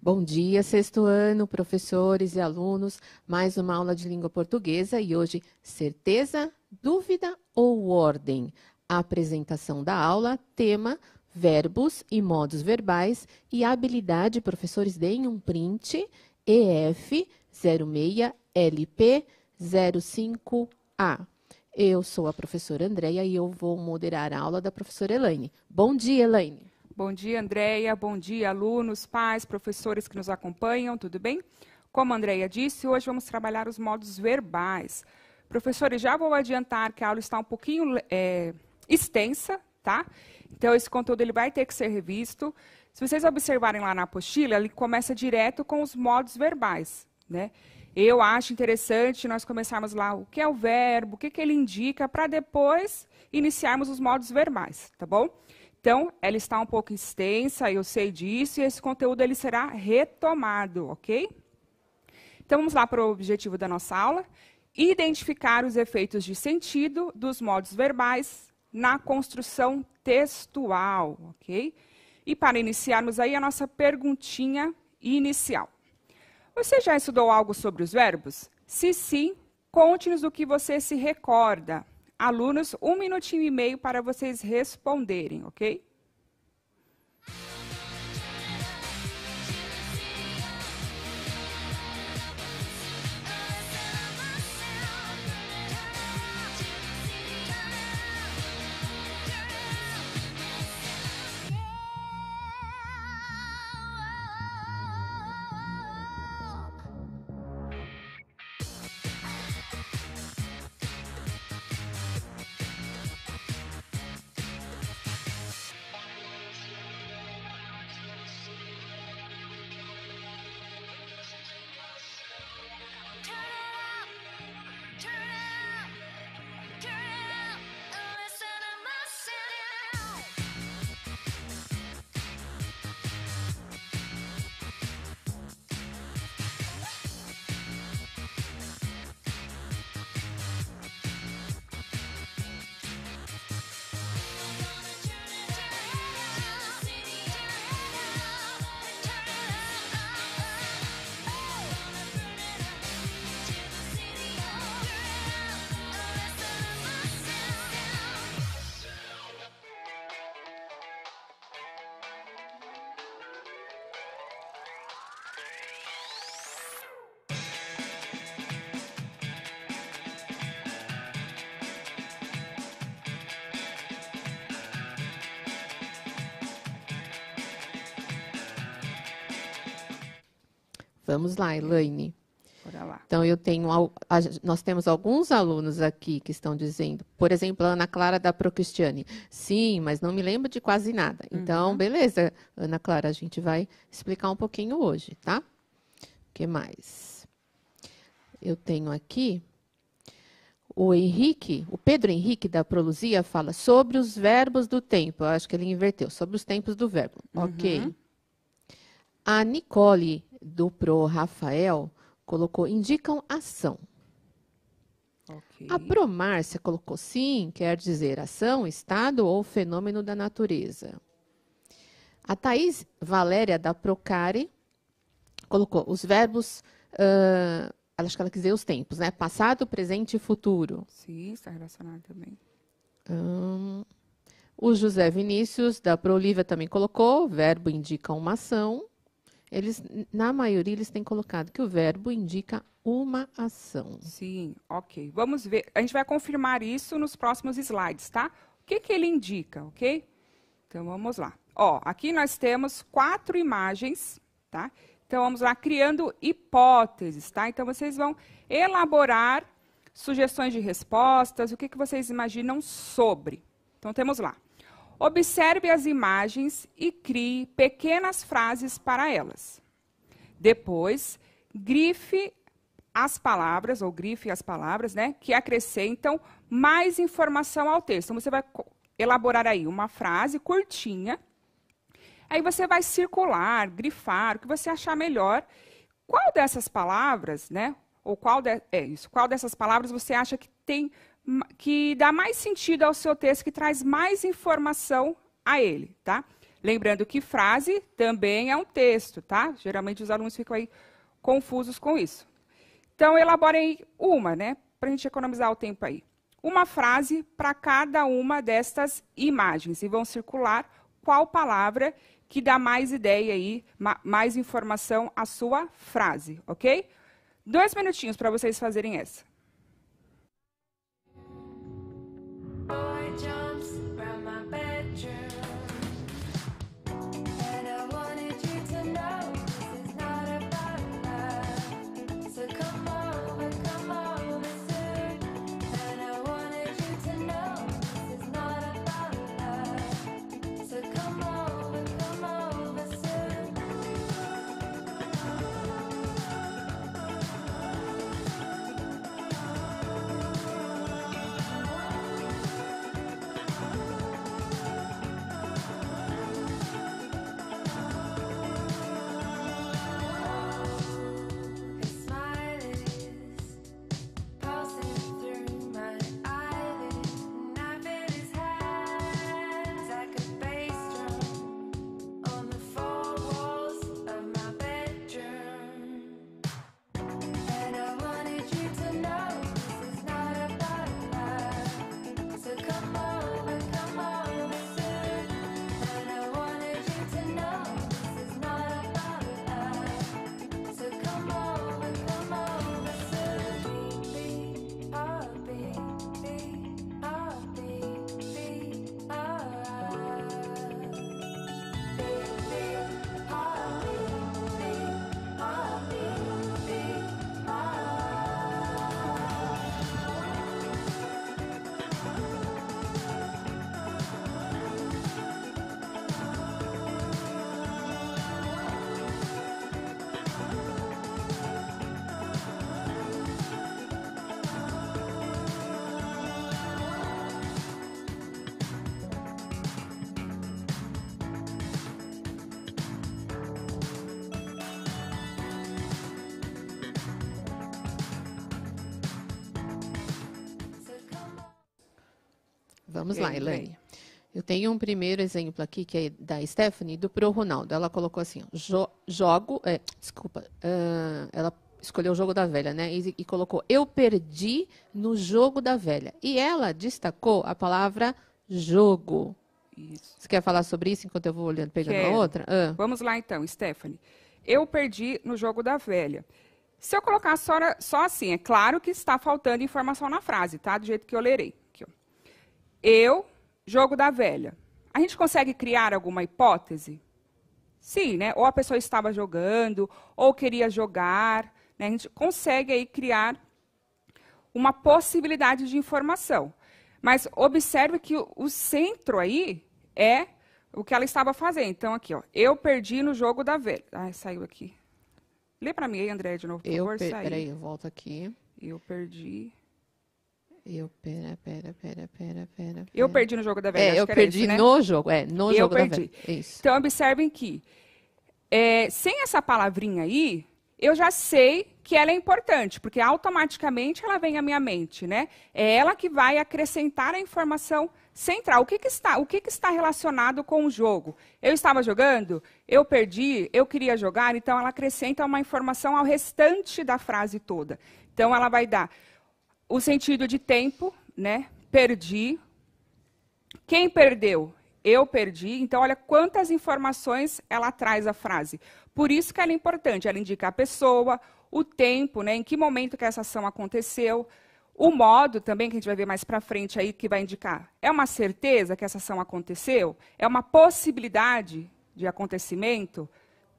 Bom dia, sexto ano, professores e alunos. Mais uma aula de língua portuguesa e hoje, certeza, dúvida ou ordem? A apresentação da aula, tema, verbos e modos verbais e habilidade, professores, deem um print, EF 06LP 05A. Eu sou a professora Andréia e eu vou moderar a aula da professora Elaine. Bom dia, Elaine. Bom dia, Andréia. Bom dia, alunos, pais, professores que nos acompanham, tudo bem? Como a Andréia disse, hoje vamos trabalhar os modos verbais. Professores, já vou adiantar que a aula está um pouquinho extensa, tá? Então, esse conteúdo ele vai ter que ser revisto. Se vocês observarem lá na apostila, ele começa direto com os modos verbais, né? Eu acho interessante nós começarmos lá o que é o verbo, o que ele indica, para depois iniciarmos os modos verbais, tá bom? Então, ela está um pouco extensa, eu sei disso, e esse conteúdo ele será retomado, ok? Então, vamos lá para o objetivo da nossa aula. Identificar os efeitos de sentido dos modos verbais na construção textual, ok? E para iniciarmos aí a nossa perguntinha inicial. Você já estudou algo sobre os verbos? Se sim, conte-nos o que você se recorda. Alunos, 1 minutinho e meio para vocês responderem, ok? Vamos lá, Elaine. Bora lá. Então, nós temos alguns alunos aqui que estão dizendo, por exemplo, a Ana Clara da Procristiane. Sim, mas não me lembro de quase nada. Então, beleza, Ana Clara, a gente vai explicar um pouquinho hoje, tá? O que mais? Eu tenho aqui o Pedro Henrique da Proluzia fala sobre os verbos do tempo. Eu acho que ele inverteu, sobre os tempos do verbo. Ok. A Nicole do Pro Rafael colocou, indicam ação. Okay. A Pro Márcia colocou sim, quer dizer ação, estado ou fenômeno da natureza. A Thaís Valéria da Procare colocou os verbos, acho que ela quis dizer os tempos, né? Passado, presente e futuro. Sim, está relacionado também. O José Vinícius da Pro Olivia também colocou, verbo indica uma ação. Na maioria, eles têm colocado que o verbo indica uma ação. Sim, ok. Vamos ver. A gente vai confirmar isso nos próximos slides, tá? O que ele indica, ok? Então, vamos lá. Ó, aqui nós temos 4 imagens, tá? Então, vamos lá, criando hipóteses, tá? Então, vocês vão elaborar sugestões de respostas, o que vocês imaginam sobre. Então, temos lá. Observe as imagens e crie pequenas frases para elas. Depois, grife as palavras, né, que acrescentam mais informação ao texto. Então, você vai elaborar aí uma frase curtinha. Aí você vai circular, grifar, o que você achar melhor. Qual dessas palavras, né, ou qual dessas palavras você acha que dá mais sentido ao seu texto, que traz mais informação a ele, tá? Lembrando que frase também é um texto, tá? Geralmente os alunos ficam aí confusos com isso. Então, elaborem uma, né? Para a gente economizar o tempo aí. Uma frase para cada uma destas imagens. E vão circular qual palavra que dá mais ideia aí, mais informação à sua frase, ok? 2 minutinhos para vocês fazerem essa. Vamos lá, Elaine. Eu tenho um primeiro exemplo aqui, que é da Stephanie, do Pro Ronaldo. Ela colocou assim, ela escolheu o jogo da velha, né? E colocou, eu perdi no jogo da velha. E ela destacou a palavra jogo. Isso. Você quer falar sobre isso enquanto eu vou olhando, pegando a outra? Vamos lá, então, Stephanie. Eu perdi no jogo da velha. Se eu colocar só assim, é claro que está faltando informação na frase, tá? Do jeito que eu lerei. Aqui, ó. Eu, jogo da velha. A gente consegue criar alguma hipótese? Sim, né? Ou a pessoa estava jogando, ou queria jogar. Né? A gente consegue aí criar uma possibilidade de informação. Mas observe que o centro aí é o que ela estava fazendo. Então, aqui, ó, eu perdi no jogo da velha. Ai, saiu aqui. Lê para mim aí, André, de novo, por favor. Peraí, eu volto aqui. Eu perdi. Pera. Eu perdi no jogo da velha. Eu perdi esse, né? No jogo, no eu jogo perdi. Da velha. Isso. Então, observem que, sem essa palavrinha aí, eu já sei que ela é importante, porque automaticamente ela vem à minha mente, né? É ela que vai acrescentar a informação central. O que está relacionado com o jogo? Eu estava jogando, eu perdi, eu queria jogar, então ela acrescenta uma informação ao restante da frase toda. Então, ela vai dar o sentido de tempo, né? Perdi. Quem perdeu? Eu perdi. Então, olha quantas informações ela traz à frase. Por isso que ela é importante. Ela indica a pessoa, o tempo, né? Em que momento que essa ação aconteceu. O modo também, que a gente vai ver mais para frente aí, que vai indicar. É uma certeza que essa ação aconteceu? É uma possibilidade de acontecimento?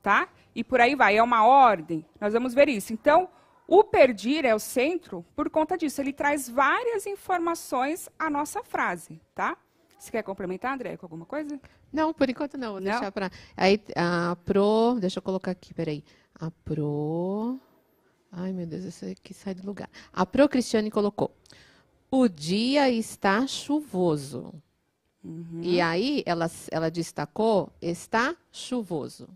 Tá? E por aí vai. É uma ordem? Nós vamos ver isso. Então, o perdir é o centro por conta disso. Ele traz várias informações à nossa frase, tá? Você quer complementar, André, com alguma coisa? Não, por enquanto não. Vou deixar para... Aí, a Pro... Deixa eu colocar aqui, peraí. A Pro... Ai, meu Deus, esse aqui sai do lugar. A Pro Cristiane colocou, o dia está chuvoso. Uhum. E aí, ela destacou, está chuvoso.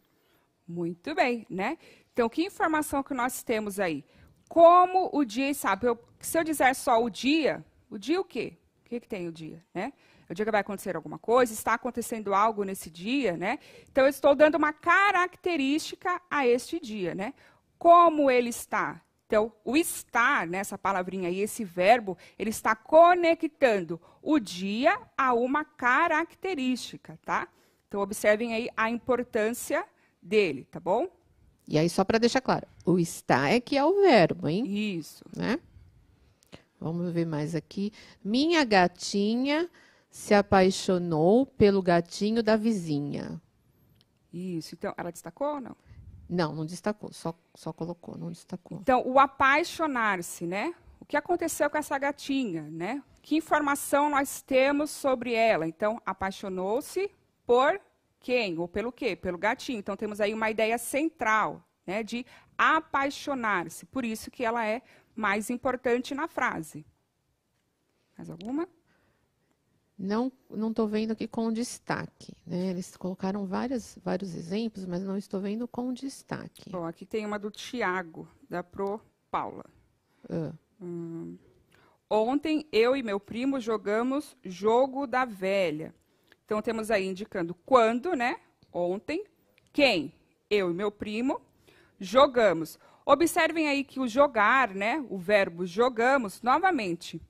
Muito bem, né? Então, que informação que nós temos aí? Como o dia, sabe? Se eu disser só o dia o quê? O que tem o dia, né? É o dia que vai acontecer alguma coisa, está acontecendo algo nesse dia, né? Então, eu estou dando uma característica a este dia, né? Como ele está. Então, o estar, né, essa palavrinha aí, esse verbo, ele está conectando o dia a uma característica, tá? Então, observem aí a importância dele, tá bom? E aí, só para deixar claro, o está é que é o verbo, hein? Isso. Né? Vamos ver mais aqui. Minha gatinha se apaixonou pelo gatinho da vizinha. Isso. Então, ela destacou ou não? Não, não destacou, só colocou, não destacou. Então, o apaixonar-se, né? O que aconteceu com essa gatinha, né? Que informação nós temos sobre ela? Então, apaixonou-se por quem? Ou pelo quê? Pelo gatinho. Então, temos aí uma ideia central, né? De apaixonar-se. Por isso que ela é mais importante na frase. Mais alguma? Não estou vendo aqui com destaque, né? Eles colocaram vários exemplos, mas não estou vendo com destaque. Bom, aqui tem uma do Tiago, da Pro Paula. Ontem, eu e meu primo jogamos Jogo da Velha. Então, temos aí indicando quando, né? Ontem. Quem? Eu e meu primo. Jogamos. Observem aí que o jogar, né? O verbo jogamos, novamente.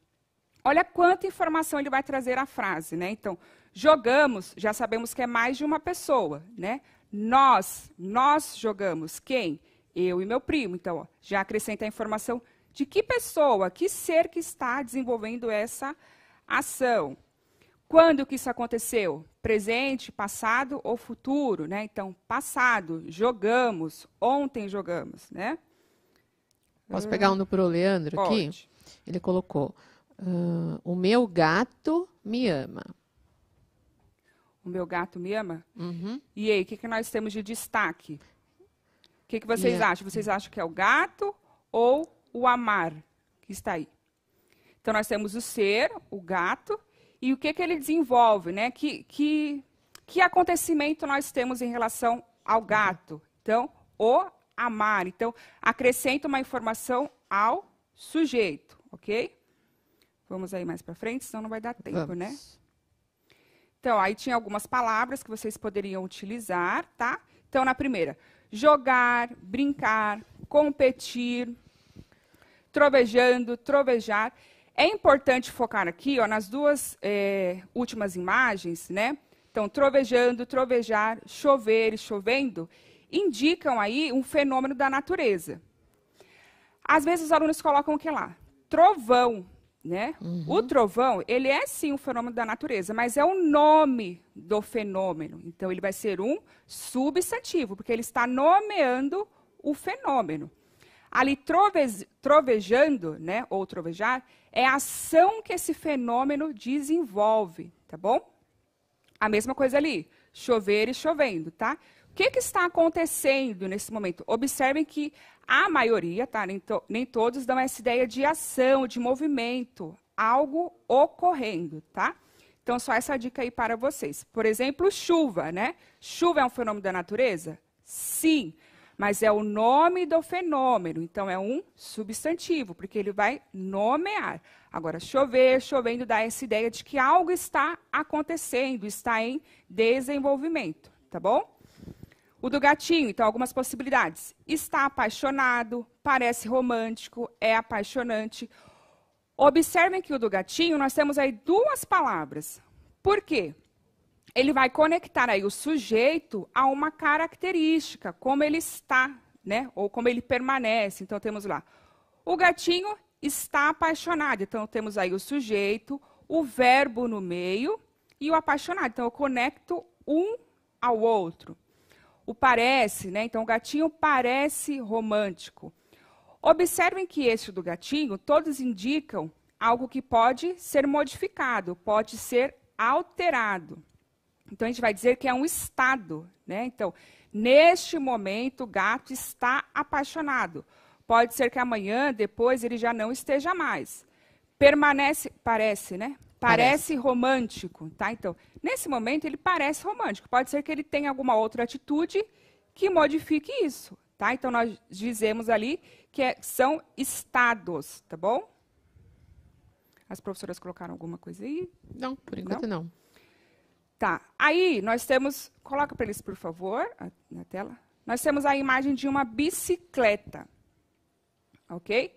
Olha quanta informação ele vai trazer à frase, né? Então, jogamos, já sabemos que é mais de uma pessoa, né? Nós jogamos. Quem? Eu e meu primo. Então, ó, já acrescenta a informação de que pessoa, que ser que está desenvolvendo essa ação. Quando que isso aconteceu? Presente, passado ou futuro, né? Então, passado, jogamos, ontem jogamos, né? Posso pegar um do Pro Leandro aqui? Pode. Ele colocou, o meu gato me ama. O meu gato me ama? Uhum. E aí, o que nós temos de destaque? O que vocês acham? Vocês acham que é o gato ou o amar que está aí? Então, nós temos o ser, o gato, e o que ele desenvolve, né? Que acontecimento nós temos em relação ao gato? Então, o amar. Então, acrescenta uma informação ao sujeito, ok? Vamos aí mais para frente, senão não vai dar tempo, né? Então, aí tinha algumas palavras que vocês poderiam utilizar, tá? Então, na primeira, jogar, brincar, competir, trovejando, trovejar. É importante focar aqui, ó, nas duas últimas imagens, né? Então, trovejando, trovejar, chover e chovendo, indicam aí um fenômeno da natureza. Às vezes os alunos colocam o que lá? Trovão, né? Uhum. O trovão, ele é sim um fenômeno da natureza, mas é o nome do fenômeno. Então, ele vai ser um substantivo, porque ele está nomeando o fenômeno. Ali, trovejando, né, ou trovejar, é a ação que esse fenômeno desenvolve, tá bom? A mesma coisa ali, chover e chovendo, tá? O que está acontecendo nesse momento? Observem que a maioria, tá, nem todos dão essa ideia de ação, de movimento, algo ocorrendo, tá? Então, só essa dica aí para vocês. Por exemplo, chuva, né? Chuva é um fenômeno da natureza? Sim, mas é o nome do fenômeno, então é um substantivo, porque ele vai nomear. Agora, chover, chovendo, dá essa ideia de que algo está acontecendo, está em desenvolvimento, tá bom? O do gatinho, então, algumas possibilidades. Está apaixonado, parece romântico, é apaixonante. Observem que o do gatinho, nós temos aí duas palavras. Por quê? Ele vai conectar aí o sujeito a uma característica, como ele está, né? Ou como ele permanece. Então, temos lá, o gatinho está apaixonado. Então, temos aí o sujeito, o verbo no meio e o apaixonado. Então, eu conecto um ao outro. O parece, né? Então, o gatinho parece romântico. Observem que este do gatinho, todos indicam algo que pode ser modificado, pode ser alterado. Então, a gente vai dizer que é um estado, né? Então, neste momento, o gato está apaixonado. Pode ser que amanhã, depois, ele já não esteja mais. Permanece, parece, né? Parece romântico, tá? Então, nesse momento, ele parece romântico. Pode ser que ele tenha alguma outra atitude que modifique isso, tá? Então, nós dizemos ali que são estados, tá bom? As professoras colocaram alguma coisa aí? Não, por enquanto não. Tá. Aí nós temos, coloca para eles, por favor, na tela. Nós temos a imagem de uma bicicleta. Ok?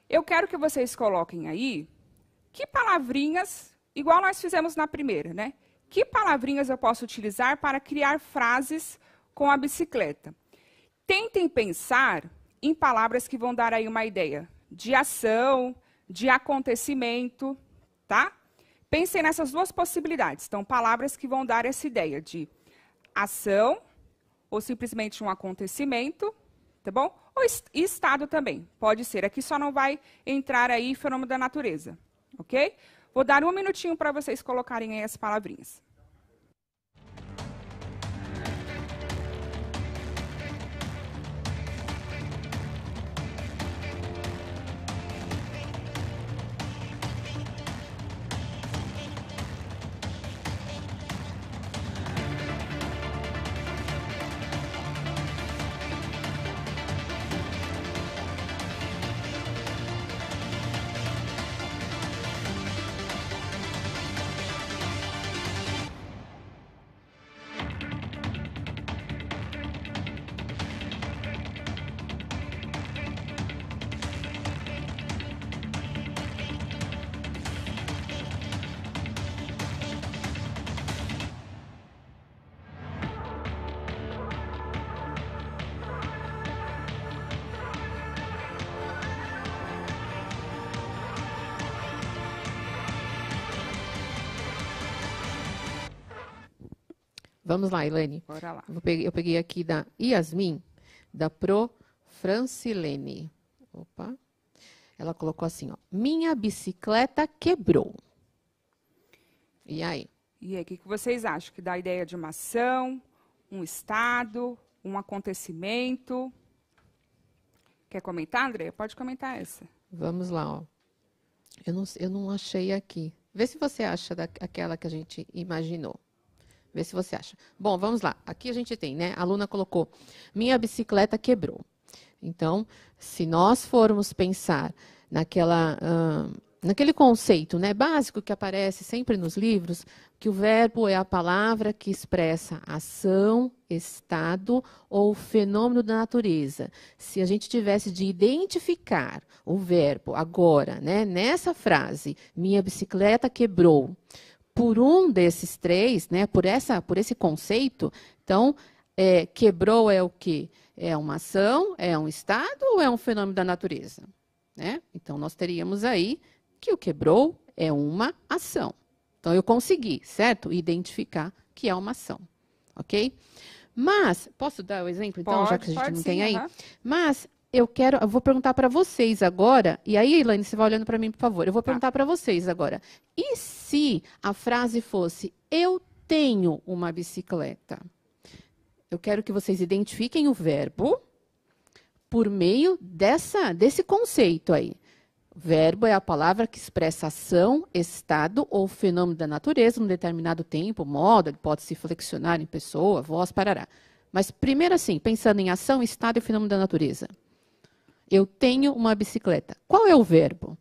Eu quero que vocês coloquem aí que palavrinhas, igual nós fizemos na primeira, né? Que palavrinhas eu posso utilizar para criar frases com a bicicleta? Tentem pensar em palavras que vão dar aí uma ideia de ação, de acontecimento, tá? Pensem nessas duas possibilidades. Então, palavras que vão dar essa ideia de ação ou simplesmente um acontecimento, tá bom? Ou estado também, pode ser. Aqui só não vai entrar aí fenômeno da natureza, ok? Vou dar um minutinho para vocês colocarem aí as palavrinhas. Vamos lá, Elaine. Bora lá. Eu peguei aqui da Yasmin, da Pro Francilene. Opa. Ela colocou assim, ó. Minha bicicleta quebrou. E aí? E aí, o que vocês acham? Que dá a ideia de uma ação, um estado, um acontecimento? Quer comentar, André? Pode comentar essa. Vamos lá, ó. Eu não achei aqui. Vê se você acha aquela que a gente imaginou. Vê se você acha. Bom, vamos lá. Aqui a gente tem, né? A aluna colocou, minha bicicleta quebrou. Então, se nós formos pensar naquele conceito, né, básico que aparece sempre nos livros, que o verbo é a palavra que expressa ação, estado ou fenômeno da natureza. Se a gente tivesse de identificar o verbo agora, né, nessa frase, minha bicicleta quebrou, por um desses três, né, por esse conceito, então, quebrou é o quê? É uma ação, é um estado ou é um fenômeno da natureza? Né? Então, nós teríamos aí que o quebrou é uma ação. Então, eu consegui, certo? Identificar que é uma ação, ok? Mas, posso dar o exemplo, então, já que a gente não tem aí? Mas, eu vou perguntar para vocês agora, e aí, Elaine, você vai olhando para mim, por favor. Eu vou perguntar para vocês agora. E se a frase fosse, eu tenho uma bicicleta? Eu quero que vocês identifiquem o verbo por meio desse conceito aí. Verbo é a palavra que expressa ação, estado ou fenômeno da natureza num determinado tempo, modo, ele pode se flexionar em pessoa, voz, parará. Mas primeiro assim, pensando em ação, estado e fenômeno da natureza. Eu tenho uma bicicleta. Qual é o verbo?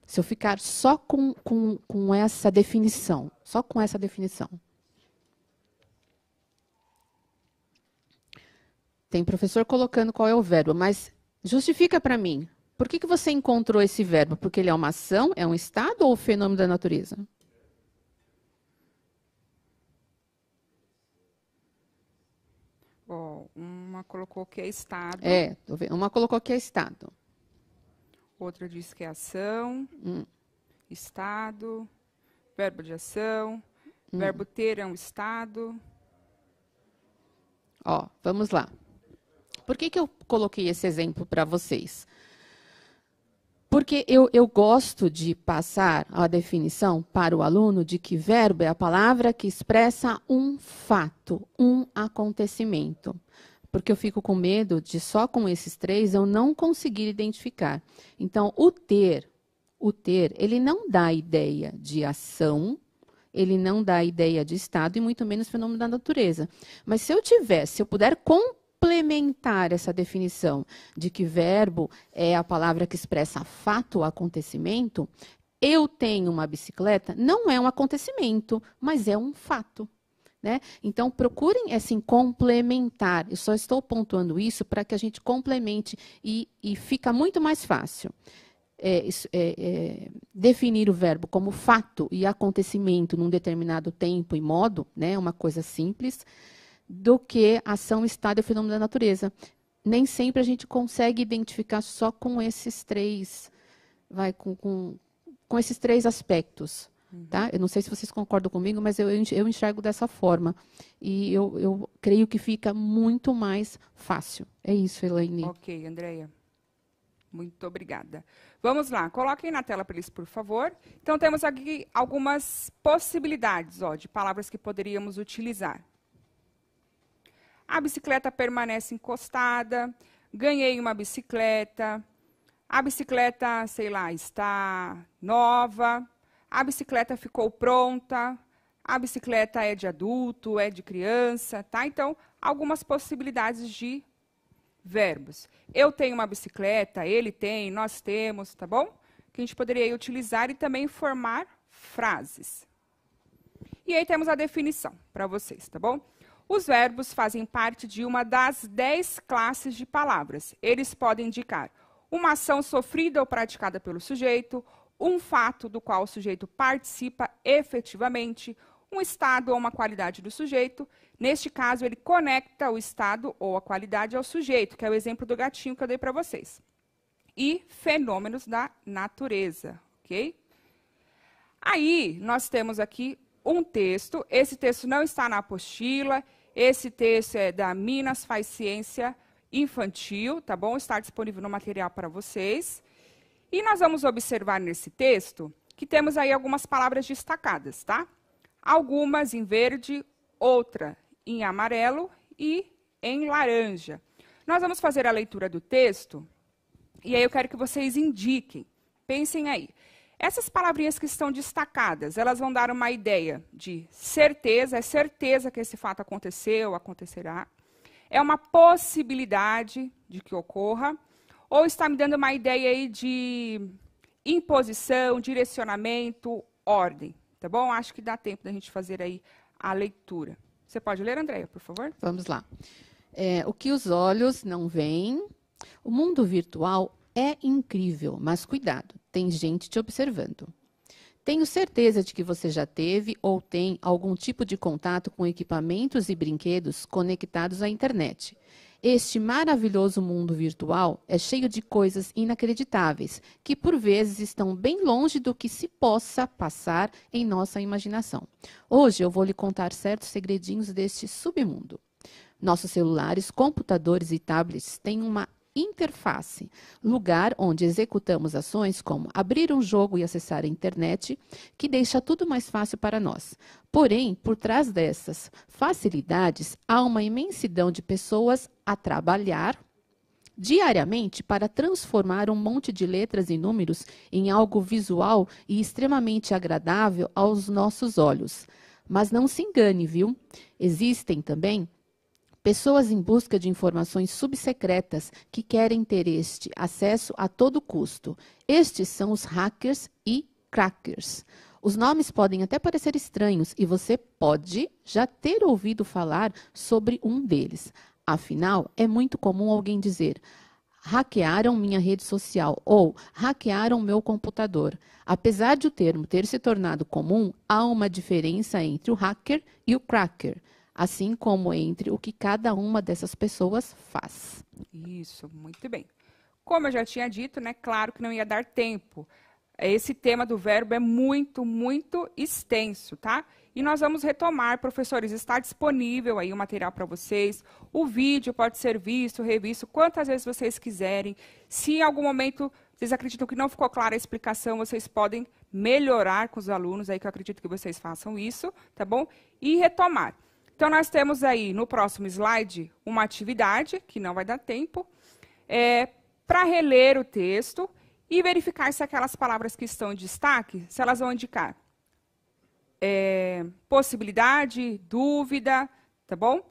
Se eu ficar só com essa definição, só com essa definição. Tem professor colocando qual é o verbo, mas justifica para mim. Por que você encontrou esse verbo? Porque ele é uma ação, é um estado ou fenômeno da natureza? Bom, uma colocou que é estado. Uma colocou que é estado. Outra diz que é ação, estado, verbo de ação, verbo ter é um estado. Ó, vamos lá. Por que eu coloquei esse exemplo para vocês? Porque eu gosto de passar a definição para o aluno de que verbo é a palavra que expressa um fato, um acontecimento. Porque eu fico com medo de só com esses três eu não conseguir identificar. Então, o ter, ele não dá ideia de ação, ele não dá ideia de estado e muito menos fenômeno da natureza. Mas se eu puder complementar essa definição de que verbo é a palavra que expressa fato ou acontecimento, eu tenho uma bicicleta não é um acontecimento, mas é um fato. Né? Então, procurem assim, complementar. Eu só estou pontuando isso para que a gente complemente e fica muito mais fácil. Definir o verbo como fato e acontecimento num determinado tempo e modo, né, uma coisa simples, do que ação, estado e fenômeno da natureza. Nem sempre a gente consegue identificar só com esses três, com esses três aspectos. Tá? Eu não sei se vocês concordam comigo, mas eu enxergo dessa forma. E eu creio que fica muito mais fácil. É isso, Elaine. Ok, Andréia. Muito obrigada. Vamos lá, coloquem na tela para eles, por favor. Então, temos aqui algumas possibilidades de palavras que poderíamos utilizar. A bicicleta permanece encostada. Ganhei uma bicicleta. A bicicleta, sei lá, está nova. A bicicleta ficou pronta, a bicicleta é de adulto, é de criança, tá? Então, algumas possibilidades de verbos. Eu tenho uma bicicleta, ele tem, nós temos, tá bom? Que a gente poderia utilizar e também formar frases. E aí temos a definição para vocês, tá bom? Os verbos fazem parte de uma das 10 classes de palavras. Eles podem indicar uma ação sofrida ou praticada pelo sujeito, um fato do qual o sujeito participa efetivamente, um estado ou uma qualidade do sujeito. Neste caso, ele conecta o estado ou a qualidade ao sujeito, que é o exemplo do gatinho que eu dei para vocês. E fenômenos da natureza, ok? Aí, nós temos aqui um texto. Esse texto não está na apostila. Esse texto é da Minas Faz Ciência Infantil, tá bom? Está disponível no material para vocês. E nós vamos observar nesse texto que temos aí algumas palavras destacadas, tá? Algumas em verde, outra em amarelo e em laranja. Nós vamos fazer a leitura do texto e aí eu quero que vocês indiquem. Pensem aí. Essas palavrinhas que estão destacadas, elas vão dar uma ideia de certeza, é certeza que esse fato aconteceu, acontecerá. É uma possibilidade de que ocorra. Ou está me dando uma ideia aí de imposição, direcionamento, ordem, tá bom? Acho que dá tempo da gente fazer aí a leitura. Você pode ler, Andréia, por favor? Vamos lá. O que os olhos não veem. O mundo virtual é incrível, mas cuidado, tem gente te observando. Tenho certeza de que você já teve ou tem algum tipo de contato com equipamentos e brinquedos conectados à internet. Este maravilhoso mundo virtual é cheio de coisas inacreditáveis, que por vezes estão bem longe do que se possa passar em nossa imaginação. Hoje eu vou lhe contar certos segredinhos deste submundo. Nossos celulares, computadores e tablets têm uma interface, lugar onde executamos ações como abrir um jogo e acessar a internet, que deixa tudo mais fácil para nós. Porém, por trás dessas facilidades, há uma imensidão de pessoas a trabalhar diariamente para transformar um monte de letras e números em algo visual e extremamente agradável aos nossos olhos. Mas não se engane, viu? Existem também pessoas em busca de informações subsecretas que querem ter este acesso a todo custo. Estes são os hackers e crackers. Os nomes podem até parecer estranhos e você pode já ter ouvido falar sobre um deles. Afinal, é muito comum alguém dizer: hackearam minha rede social ou hackearam meu computador. Apesar de o termo ter se tornado comum, há uma diferença entre o hacker e o cracker, assim como entre o que cada uma dessas pessoas faz. Isso, muito bem. Como eu já tinha dito, né, claro que não ia dar tempo. Esse tema do verbo é muito, muito extenso, tá? E nós vamos retomar, professores, está disponível aí o material para vocês. O vídeo pode ser visto, revisto, quantas vezes vocês quiserem. Se em algum momento vocês acreditam que não ficou clara a explicação, vocês podem melhorar com os alunos, aí que eu acredito que vocês façam isso, tá bom? E retomar. Então, nós temos aí, no próximo slide, uma atividade, que não vai dar tempo, para reler o texto e verificar se aquelas palavras que estão em destaque, se elas vão indicar possibilidade, dúvida, tá bom?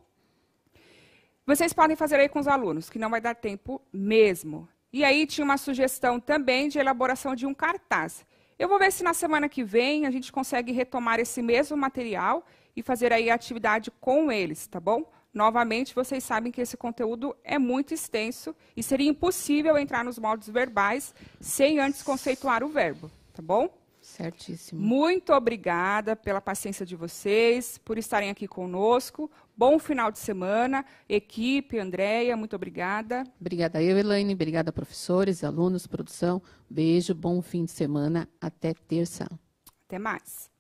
Vocês podem fazer aí com os alunos, que não vai dar tempo mesmo. E aí tinha uma sugestão também de elaboração de um cartaz. Eu vou ver se na semana que vem a gente consegue retomar esse mesmo material e fazer aí a atividade com eles, tá bom? Novamente, vocês sabem que esse conteúdo é muito extenso e seria impossível entrar nos modos verbais sem antes conceituar o verbo, tá bom? Certíssimo. Muito obrigada pela paciência de vocês, por estarem aqui conosco. Bom final de semana. Equipe, Andréia, muito obrigada. Obrigada eu, Elaine. Obrigada, professores, alunos, produção. Beijo, bom fim de semana. Até terça. Até mais.